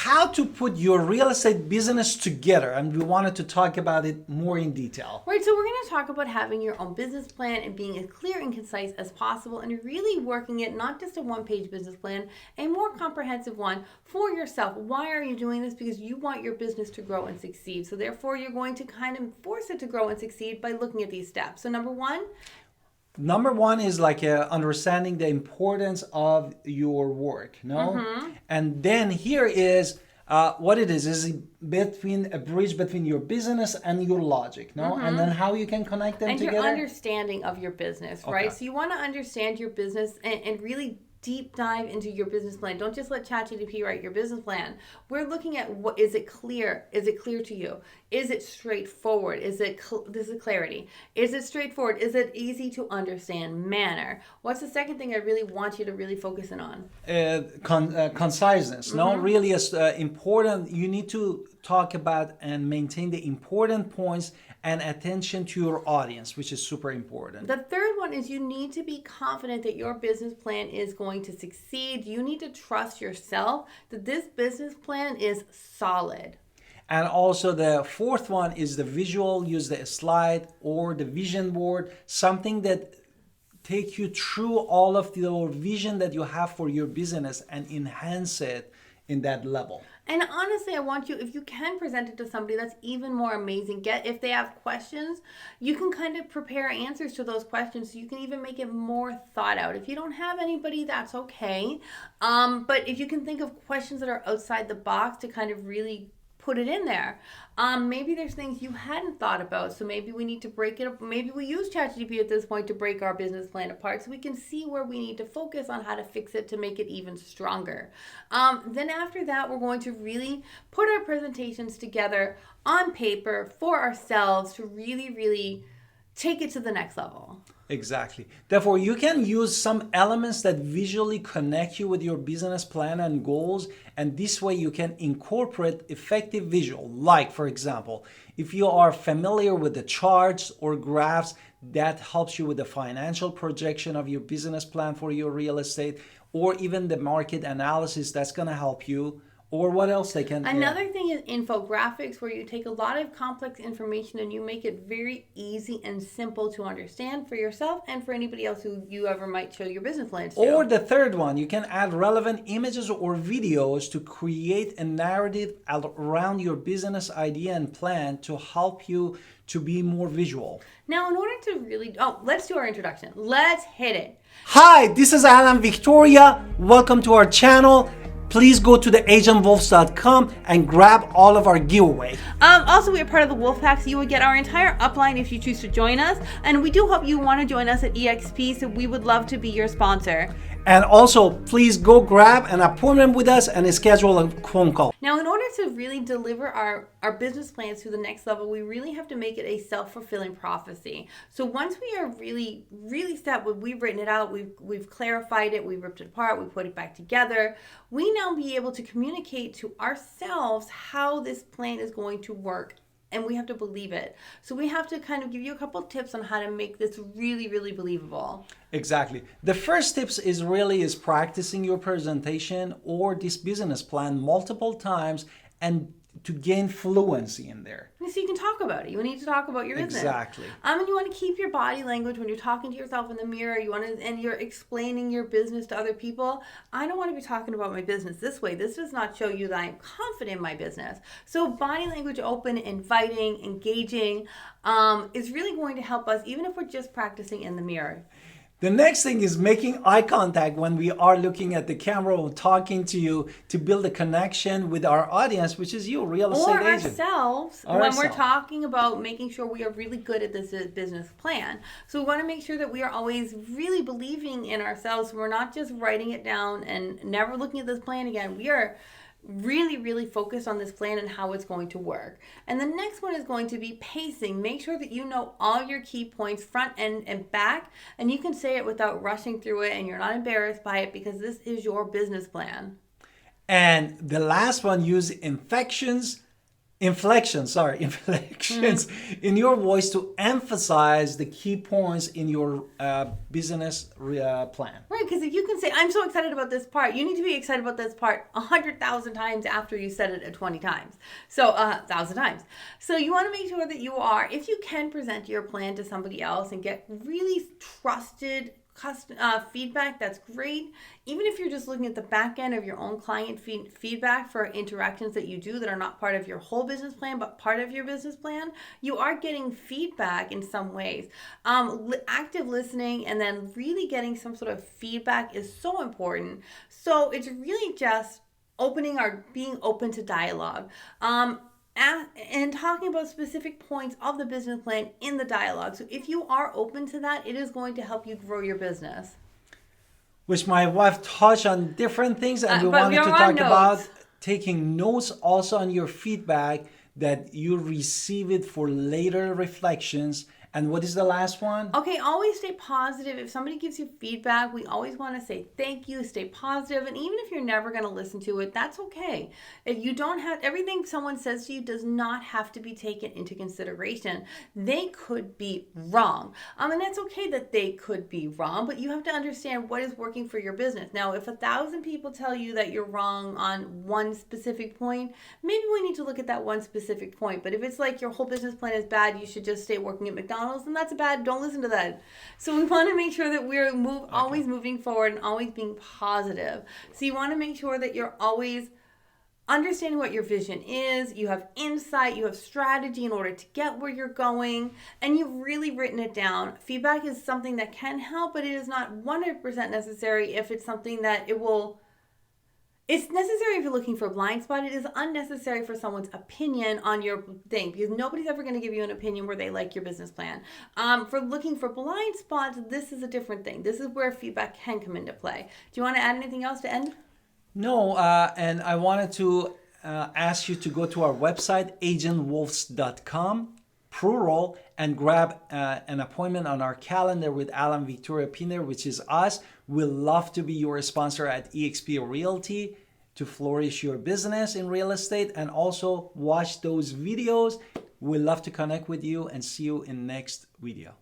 how to put your real estate business together. And we wanted to talk about it more in detail. Right, so we're going to talk about having your own business plan and being as clear and concise as possible and really working it, not just a one-page business plan, a more comprehensive one for yourself. Why are you doing this? Because you want your business to grow and succeed. So therefore, you're going to kind of force it to grow and succeed by looking at these steps. So number one is like understanding the importance of your work, And then here is what it is between a bridge between your business and your logic, And then how you can connect them together. And your understanding of your business, right? So you want to understand your business and really deep dive into your business plan. Don't just let ChatGPT write your business plan. We're looking at what is it clear? Is it clear to you? Is it straightforward? This is clarity. Is it straightforward? Is it easy to understand manner? What's the second thing I really want you to really focus in on? Conciseness. Really is important. You need to talk about and maintain the important points and attention to your audience, which is super important. The third one is you need to be confident that your business plan is going to succeed. You need to trust yourself that this business plan is solid. And also the fourth one is the visual. Use the slide or the vision board, something that take you through all of the vision that you have for your business and enhance it in that level. And honestly, I want you, if you can present it to somebody, that's even more amazing. If they have questions, you can kind of prepare answers to those questions so you can even make it more thought out. If you don't have anybody, that's okay. But if you can think of questions that are outside the box to kind of really put it in there. Maybe there's things you hadn't thought about, so maybe we need to break it up. Maybe we use ChatGPT at this point to break our business plan apart so we can see where we need to focus on how to fix it to make it even stronger. Then after that, we're going to really put our presentations together on paper for ourselves to really, really take it to the next level. Exactly. Therefore, you can use some elements that visually connect you with your business plan and goals, and this way you can incorporate effective visual. Like, for example, if you are familiar with the charts or graphs, that helps you with the financial projection of your business plan for your real estate, or even the market analysis, that's going to help you. Or what else they can... Another thing is infographics, where you take a lot of complex information and you make it very easy and simple to understand for yourself and for anybody else who you ever might show your business plans to. Or the third one, you can add relevant images or videos to create a narrative around your business idea and plan to help you to be more visual. Now, in order to really... let's do our introduction. Let's hit it. Hi, this is Alan Victoria. Welcome to our channel. Please go to theagentwolves.com and grab all of our giveaway. Also, we are part of the Wolfpack, so you would get our entire upline if you choose to join us. And we do hope you want to join us at EXP, so we would love to be your sponsor. And also, please go grab an appointment with us and schedule a phone call. Now, in order to really deliver our business plans to the next level, we really have to make it a self-fulfilling prophecy. So once we are really, really set, we've written it out, we've clarified it, we've ripped it apart, we put it back together, we now be able to communicate to ourselves how this plan is going to work. And we have to believe it. So we have to kind of give you a couple of tips on how to make this really, really believable. Exactly. The first tips is practicing your presentation or this business plan multiple times and to gain fluency in there. So you can talk about it. You need to talk about your business. Exactly. And you want to keep your body language when you're talking to yourself in the mirror. And you're explaining your business to other people. I don't want to be talking about my business this way. This does not show you that I'm confident in my business. So body language, open, inviting, engaging, is really going to help us, even if we're just practicing in the mirror. The next thing is making eye contact when we are looking at the camera or talking to you to build a connection with our audience, which is you, real estate agent. Ourselves, when we're talking about making sure we are really good at this business plan. So we want to make sure that we are always really believing in ourselves. We're not just writing it down and never looking at this plan again. We are really, really focused on this plan and how it's going to work. And the next one is going to be pacing. Make sure that you know all your key points, front and back, and you can say it without rushing through it and you're not embarrassed by it because this is your business plan. And the last one, use inflections, inflections in your voice to emphasize the key points in your business plan. Right, because if you can say, I'm so excited about this part, you need to be excited about this part 100,000 times after you said it 20 times. So, 1,000 times. So you want to make sure that you are, if you can present your plan to somebody else and get really trusted feedback, that's great. Even if you're just looking at the back end of your own client feedback for interactions that you do that are not part of your whole business plan but part of your business plan, you are getting feedback in some ways. Active listening and then really getting some sort of feedback is so important. So it's really just being open to dialogue. And talking about specific points of the business plan in the dialogue. So if you are open to that, it is going to help you grow your business. Which my wife touched on different things, and we but wanted to we're on talk notes. about taking notes also on your feedback that you receive it for later reflections. And what is the last one? Okay, always stay positive. If somebody gives you feedback, we always want to say thank you, stay positive. And even if you're never going to listen to it, that's okay. If you don't have, everything someone says to you does not have to be taken into consideration. They could be wrong. And that's okay that they could be wrong, but you have to understand what is working for your business. Now, if 1,000 people tell you that you're wrong on one specific point, maybe we need to look at that one specific point. But if it's like your whole business plan is bad, you should just stay working at McDonald's, and that's bad. Don't listen to that. So we want to make sure that we're always moving forward and always being positive. So you want to make sure that you're always understanding what your vision is, you have insight, you have strategy in order to get where you're going, and you've really written it down. Feedback is something that can help, but it is not 100% necessary if it's something that it's necessary if you're looking for a blind spot. It is unnecessary for someone's opinion on your thing, because nobody's ever going to give you an opinion where they like your business plan. For looking for blind spots, this is a different thing. This is where feedback can come into play. Do you want to add anything else to end? No, and I wanted to ask you to go to our website, agentwolves.com, plural, and grab an appointment on our calendar with Alan Victoria Pinder, which is us. We'd love to be your sponsor at eXp Realty to flourish your business in real estate, and also watch those videos. We'd love to connect with you and see you in next video.